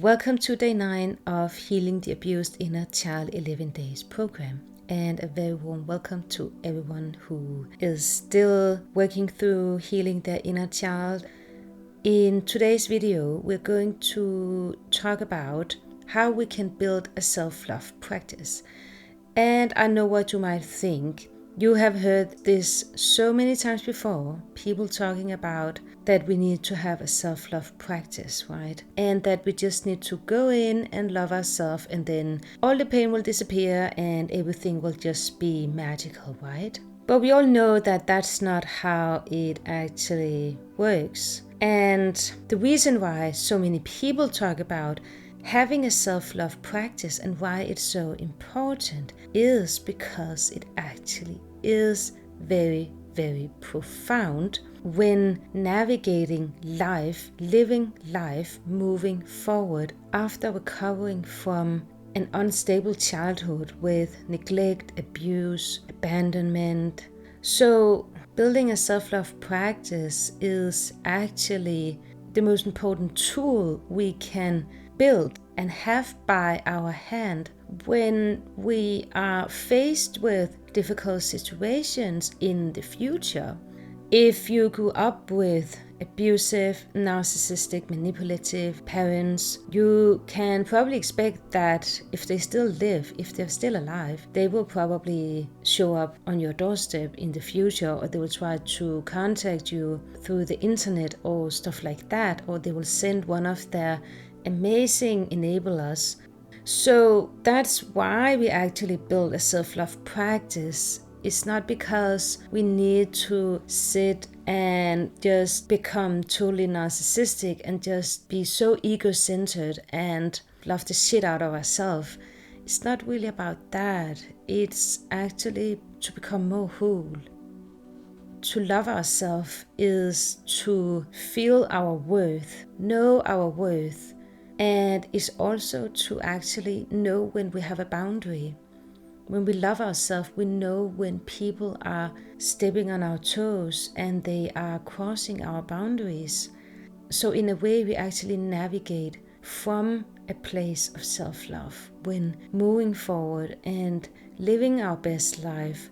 Welcome to day 9 of Healing the Abused Inner Child 11 Days program, and a very warm welcome to everyone who is still working through healing their inner child. In today's video, we're going to talk about how we can build a self-love practice. And I know what you might think. You have heard this so many times before, people talking about that we need to have a self-love practice, right? And that we just need to go in and love ourselves, and then all the pain will disappear and everything will just be magical, right? But we all know that that's not how it actually works. And the reason why so many people talk about having a self-love practice and why it's so important is because it actually is very, very profound when navigating life, living life, moving forward after recovering from an unstable childhood with neglect, abuse, abandonment. So building a self-love practice is actually the most important tool we can build and have by our hand when we are faced with difficult situations in the future. If you grew up with abusive, narcissistic, manipulative parents, you can probably expect that if they still live, if they're still alive, they will probably show up on your doorstep in the future, or they will try to contact you through the internet or stuff like that, or they will send one of their amazing enablers. So that's why we actually build a self-love practice. It's not because we need to sit and just become totally narcissistic and just be so ego-centered and love the shit out of ourselves. It's not really about that. It's actually to become more whole. To love ourselves is to feel our worth, know our worth, and is also to actually know when we have a boundary. When we love ourselves, we know when people are stepping on our toes and they are crossing our boundaries. So in a way, we actually navigate from a place of self-love when moving forward and living our best life.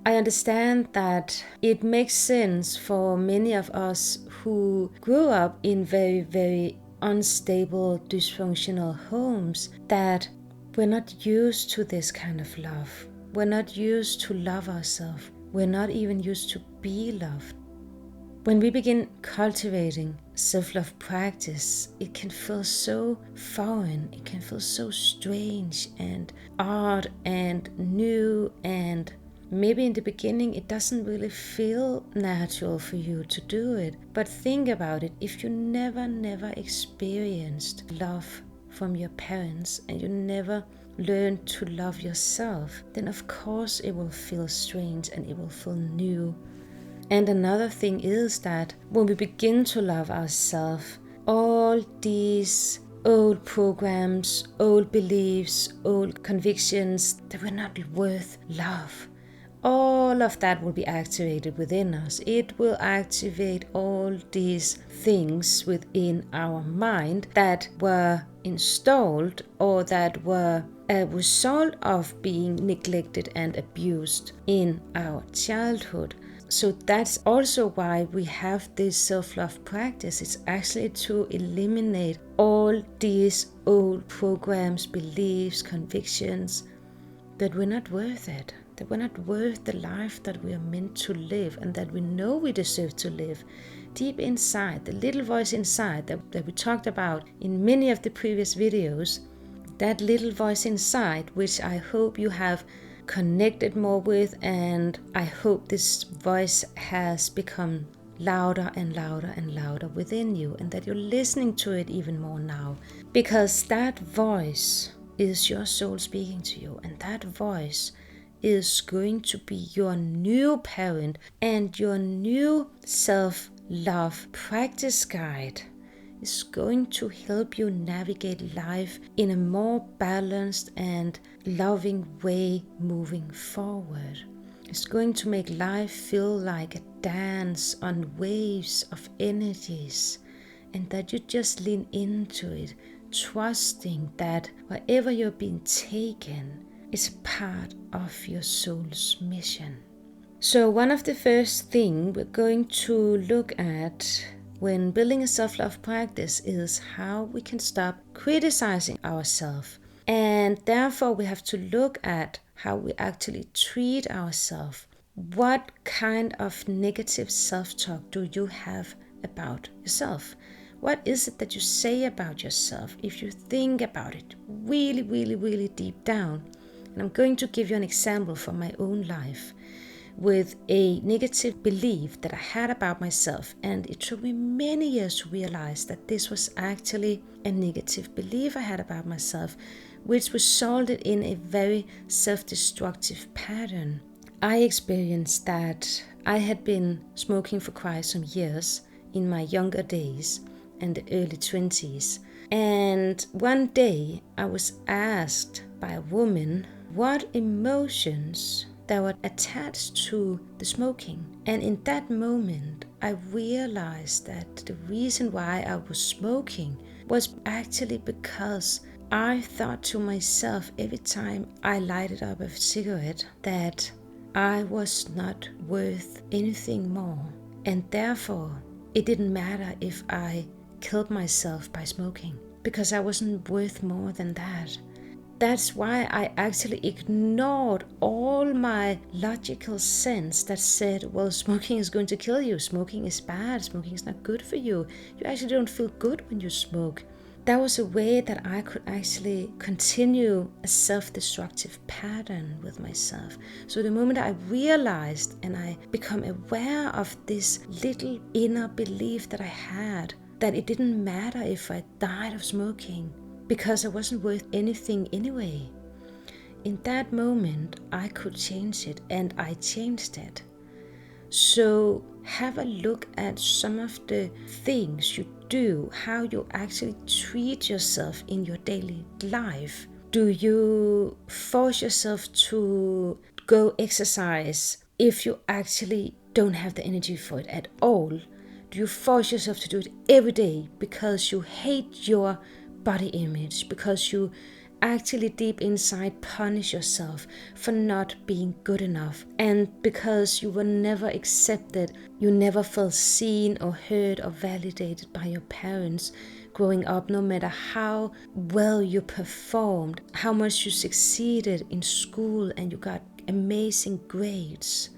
I understand that it makes sense for many of us who grew up in very, very unstable, dysfunctional homes that we're not used to this kind of love. We're not used to love ourselves. We're not even used to be loved. When we begin cultivating self-love practice, it can feel so foreign, it can feel so strange and odd and new, and maybe in the beginning it doesn't really feel natural for you to do it. But think about it, if you never experienced love from your parents and you never learned to love yourself, then of course it will feel strange and it will feel new. And another thing is that when we begin to love ourselves, all these old programs, old beliefs, old convictions that we're not worth love, all of that will be activated within us. It will activate all these things within our mind that were installed or that were a result of being neglected and abused in our childhood. So that's also why we have this self-love practice. It's actually to eliminate all these old programs, beliefs, convictions that we're not worth it, that we're not worth the life that we are meant to live and that we know we deserve to live. Deep inside, the little voice inside that we talked about in many of the previous videos, that little voice inside, which I hope you have connected more with, and I hope this voice has become louder and louder and louder within you, and that you're listening to it even more now, because that voice is your soul speaking to you, and that voice is going to be your new parent and your new self-love practice guide. Is going to help you navigate life in a more balanced and loving way moving forward. It's going to make life feel like a dance on waves of energies. and that you just lean into it, trusting that wherever you're being taken is part of your soul's mission. So one of the first things we're going to look at when building a self-love practice is how we can stop criticizing ourselves. And therefore we have to look at how we actually treat ourselves. What kind of negative self-talk do you have about yourself? What is it that you say about yourself if you think about it really, really, really deep down? And I'm going to give you an example from my own life with a negative belief that I had about myself. And it took me many years to realize that this was actually a negative belief I had about myself, which resulted in a very self-destructive pattern. I experienced that I had been smoking for quite some years in my younger days and the early 20s. And one day I was asked by a woman what emotions that were attached to the smoking. And in that moment, I realized that the reason why I was smoking was actually because I thought to myself every time I lighted up a cigarette that I was not worth anything more. And therefore, it didn't matter if I killed myself by smoking, because I wasn't worth more than that. That's why I actually ignored all my logical sense that said, well, smoking is going to kill you. Smoking is bad. Smoking is not good for you. You actually don't feel good when you smoke. That was a way that I could actually continue a self-destructive pattern with myself. So the moment I realized and I become aware of this little inner belief that I had, that it didn't matter if I died of smoking, because I wasn't worth anything anyway. In that moment, I could change it, and I changed it. So have a look at some of the things you do, how you actually treat yourself in your daily life. Do you force yourself to go exercise if you actually don't have the energy for it at all? Do you force yourself to do it every day because you hate your body image, because you actually deep inside punish yourself for not being good enough, and because you were never accepted, you never felt seen or heard or validated by your parents growing up, no matter how well you performed, how much you succeeded in school and you got amazing grades?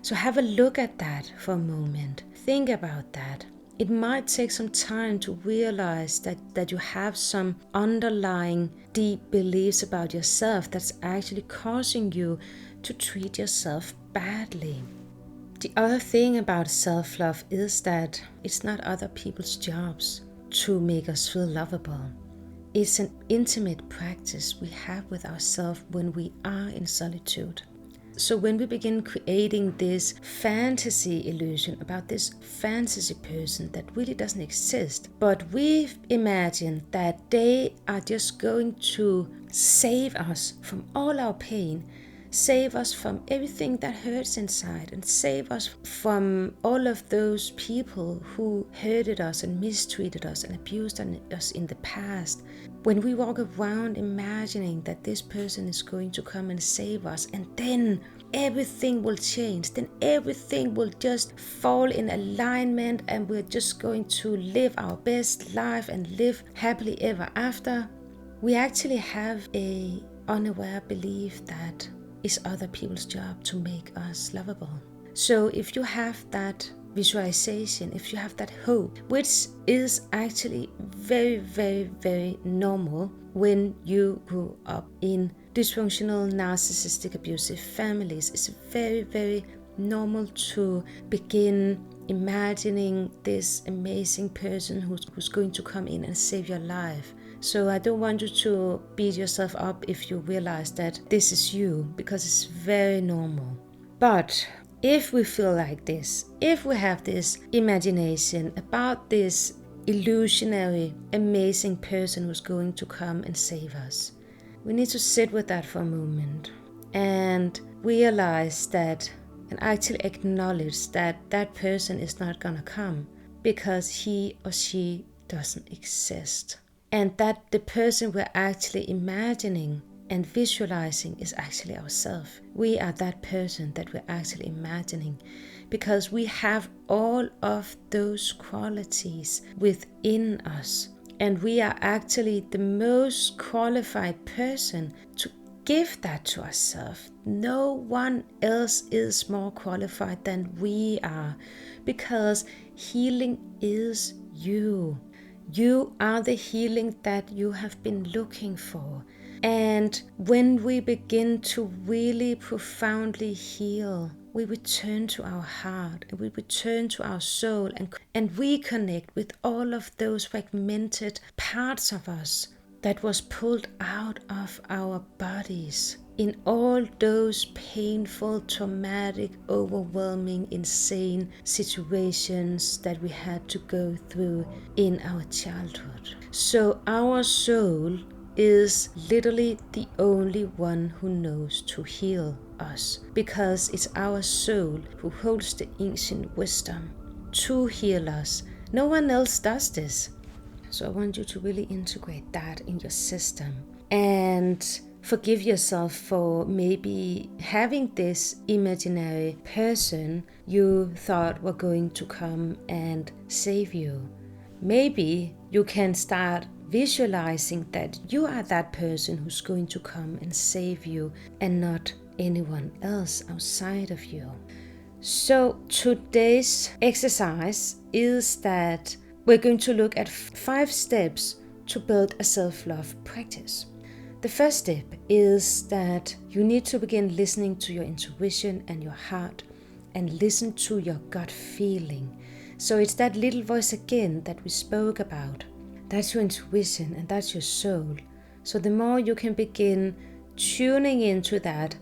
So have a look at that for a moment. Think about that. It might take some time to realize that you have some underlying deep beliefs about yourself that's actually causing you to treat yourself badly. The other thing about self-love is that it's not other people's jobs to make us feel lovable. It's an intimate practice we have with ourselves when we are in solitude. So when we begin creating this fantasy illusion about this fantasy person that really doesn't exist, but we've imagined that they are just going to save us from all our pain, save us from everything that hurts inside, and save us from all of those people who hurted us and mistreated us and abused us in the past. When we walk around imagining that this person is going to come and save us, and then everything will change, then everything will just fall in alignment and we're just going to live our best life and live happily ever after, we actually have a unaware belief that it's other people's job to make us lovable. So if you have that visualization, if you have that hope, which is actually very, very, very normal when you grew up in dysfunctional, narcissistic, abusive families, it's very, very normal to begin imagining this amazing person who's going to come in and save your life. So I don't want you to beat yourself up if you realize that this is you, because it's very normal. But if we feel like this, if we have this imagination about this illusionary, amazing person who's going to come and save us, we need to sit with that for a moment and realize that, and actually acknowledge that that person is not gonna come, because he or she doesn't exist. And that the person we're actually imagining and visualizing is actually ourselves. We are that person that we're actually imagining, because we have all of those qualities within us. And we are actually the most qualified person to give that to ourselves. No one else is more qualified than we are, because healing is you. You are the healing that you have been looking for. And when we begin to really profoundly heal, we return to our heart and we return to our soul and reconnect with all of those fragmented parts of us that was pulled out of our bodies in all those painful, traumatic, overwhelming, insane situations that we had to go through in our childhood. So our soul is literally the only one who knows to heal us, because it's our soul who holds the ancient wisdom to heal us. No one else does this. So I want you to really integrate that in your system and forgive yourself for maybe having this imaginary person you thought were going to come and save you. Maybe you can start visualizing that you are that person who's going to come and save you and not anyone else outside of you. So today's exercise is that we're going to look at 5 steps to build a self-love practice. The first step is that you need to begin listening to your intuition and your heart and listen to your gut feeling. So it's that little voice again that we spoke about. That's your intuition and that's your soul. So the more you can begin tuning into that,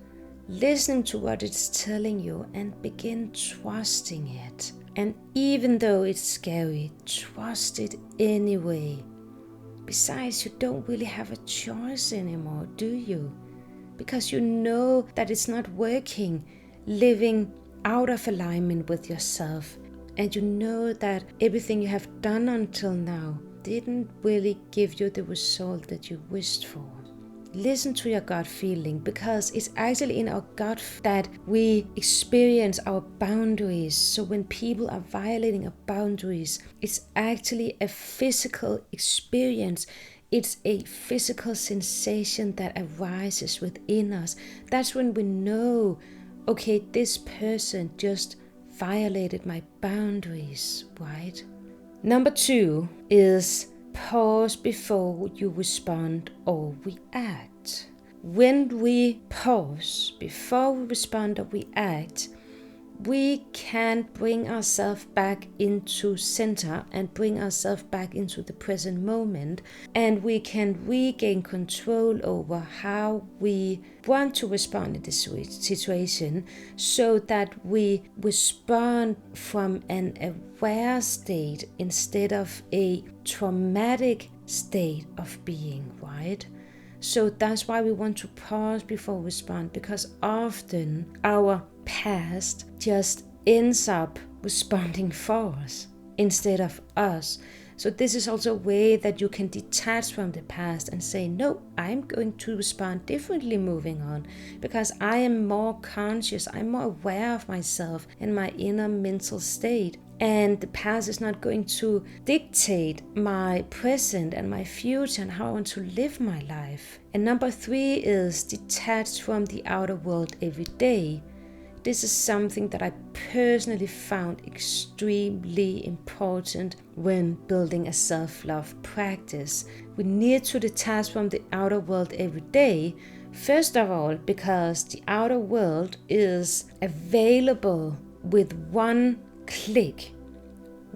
listening to what it's telling you and begin trusting it. And even though it's scary, trust it anyway. Besides, you don't really have a choice anymore, do you? Because you know that it's not working, living out of alignment with yourself. And you know that everything you have done until now didn't really give you the result that you wished for. Listen to your gut feeling, because it's actually in our gut that we experience our boundaries. So when people are violating our boundaries, it's actually a physical experience. It's a physical sensation that arises within us. That's when we know, okay, this person just violated my boundaries, right? Number 2 is pause before you respond or react. When we pause before we respond or react, we can bring ourselves back into center and bring ourselves back into the present moment, and we can regain control over how we want to respond in this situation, so that we respond from an aware state instead of a traumatic state of being, right? So that's why we want to pause before we respond, because often our past just ends up responding for us instead of us. So this is also a way that you can detach from the past and say, no, I'm going to respond differently moving on, because I am more conscious, I'm more aware of myself and my inner mental state. And the past is not going to dictate my present and my future and how I want to live my life. And number 3 is detach from the outer world every day. This is something that I personally found extremely important when building a self-love practice. We need to detach from the outer world every day. First of all, because the outer world is available with one click.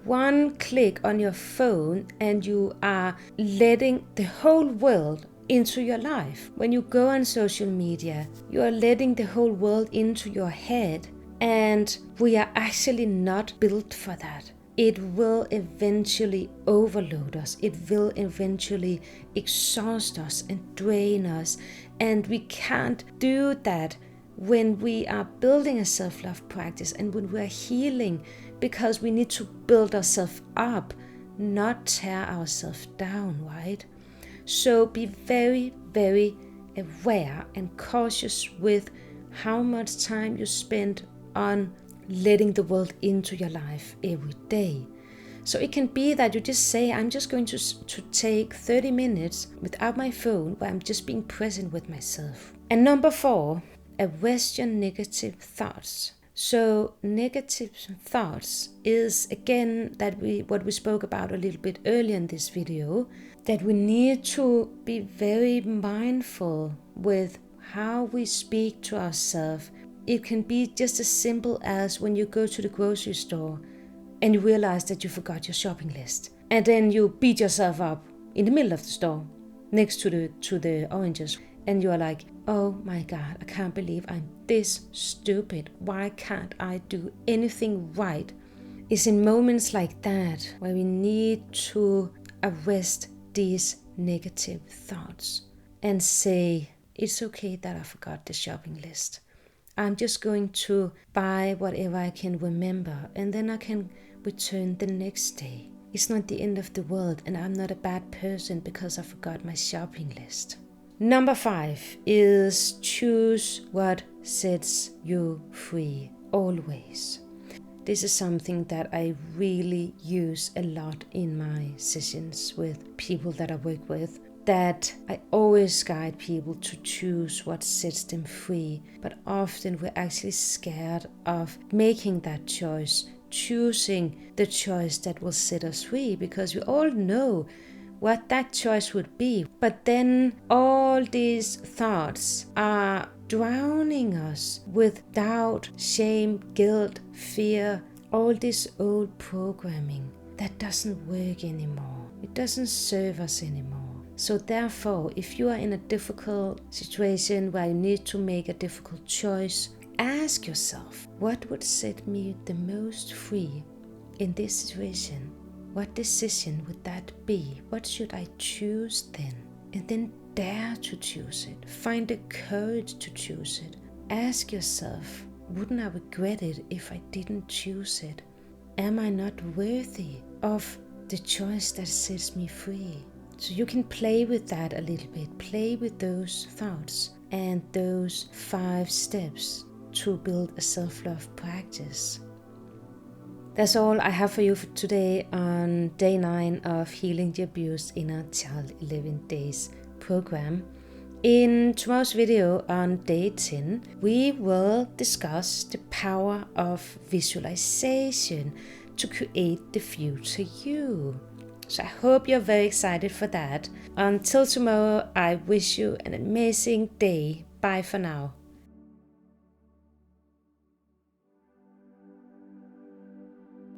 One click on your phone and you are letting the whole world into your life. When you go on social media, you are letting the whole world into your head, and we are actually not built for that. It will eventually overload us. It will eventually exhaust us and drain us, and we can't do that when we are building a self-love practice and when we are healing, because we need to build ourselves up, not tear ourselves down, right? So be very, very aware and cautious with how much time you spend on letting the world into your life every day. So it can be that you just say, I'm just going to take 30 minutes without my phone where I'm just being present with myself. And number 4, arrest your negative thoughts. So negative thoughts is again what we spoke about a little bit earlier in this video, that we need to be very mindful with how we speak to ourselves. It can be just as simple as when you go to the grocery store and you realize that you forgot your shopping list. And then you beat yourself up in the middle of the store next to the oranges. And you're like, oh my God, I can't believe I'm this stupid. Why can't I do anything right? It's in moments like that where we need to arrest these negative thoughts and say, it's okay that I forgot the shopping list. I'm just going to buy whatever I can remember, and then I can return the next day. It's not the end of the world, and I'm not a bad person because I forgot my shopping list. Number 5 is choose what sets you free, always. This is something that I really use a lot in my sessions with people that I work with, that I always guide people to choose what sets them free. But often we're actually scared of making that choice, choosing the choice that will set us free, because we all know what that choice would be. But then all these thoughts are drowning us with doubt, shame, guilt, fear, all this old programming that doesn't work anymore. It doesn't serve us anymore. So therefore, if you are in a difficult situation where you need to make a difficult choice, ask yourself, what would set me the most free in this situation? What decision would that be? What should I choose then? And then dare to choose it. Find the courage to choose it. Ask yourself, wouldn't I regret it if I didn't choose it? Am I not worthy of the choice that sets me free? So you can play with that a little bit. Play with those thoughts and those 5 steps to build a self-love practice. That's all I have for you for today on day 9 of Healing the Abused Inner Child 11 Days program. In tomorrow's video on day 10, we will discuss the power of visualization to create the future you. So I hope you're very excited for that. Until tomorrow, I wish you an amazing day. Bye for now.